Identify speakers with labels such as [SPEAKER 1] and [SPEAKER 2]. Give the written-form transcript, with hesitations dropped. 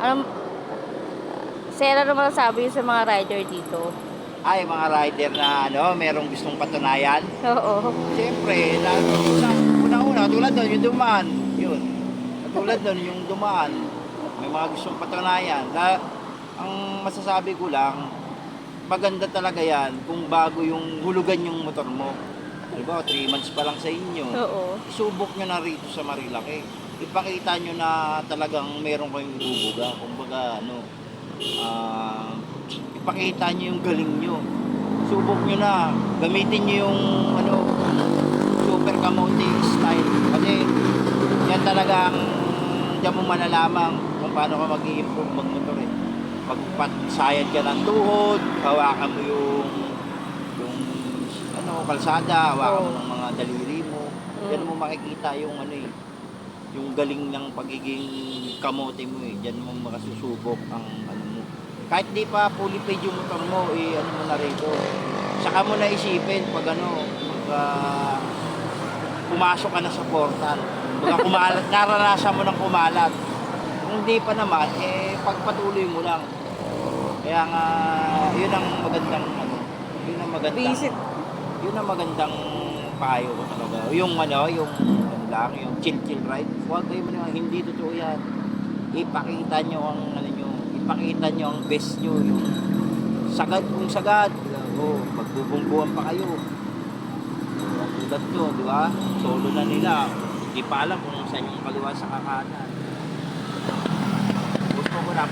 [SPEAKER 1] Ano, sir, ano masasabi sa mga rider dito?
[SPEAKER 2] Ay, mga rider na merong gustong patunayan.
[SPEAKER 1] Oo.
[SPEAKER 2] Siyempre, una-una, tulad doon, yung dumaan. Yun. Tulad doon, yung dumaan. May mga gustong patunayan. Ang masasabi ko lang, maganda talaga yan kung bago yung hulugan yung motor mo. Halimbawa, 3 months pa lang sa inyo.
[SPEAKER 1] Oo.
[SPEAKER 2] Isubok nyo na rito sa Marilaki. Ipakita nyo na talagang meron kayong ibubuga. Kumbaga, ipakita nyo yung galing nyo. Subok nyo na. Gamitin nyo yung super kamote style. Kasi yan talagang diyan mo malalaman kung paano ka mag-i-improve magmotor eh. Pagpatsayad ka ng tuhod, hawakan mo yung kalsada, hawakan mo ng mga daliri mo. Diyan mo makikita yung yung galing ng pagiging kamote mo eh. Diyan mo makasusubok ang mo. Kahit di pa fully paid yung motor mo, mo na rito. Saka mo na isipin pag pumasok ka na sa portal. Pag kumalat, naranasan mo ng kumalat. Kung di pa naman, pagpatuloy mo lang. Kaya nga, yun ang magandang
[SPEAKER 1] Visit.
[SPEAKER 2] yun ang magandang payo ko talaga. Yung yung chill ride. Huwag kayo hindi totoo yan. Ipakita nyo ipakita nyo ang best nyo. Yung sagad kung sagad. Magbubungguan pa kayo. Tulad nyo, di ba? Solo na nila. Hindi pa alam kung saan yung kaliwa sa kakanan. Gusto ko na.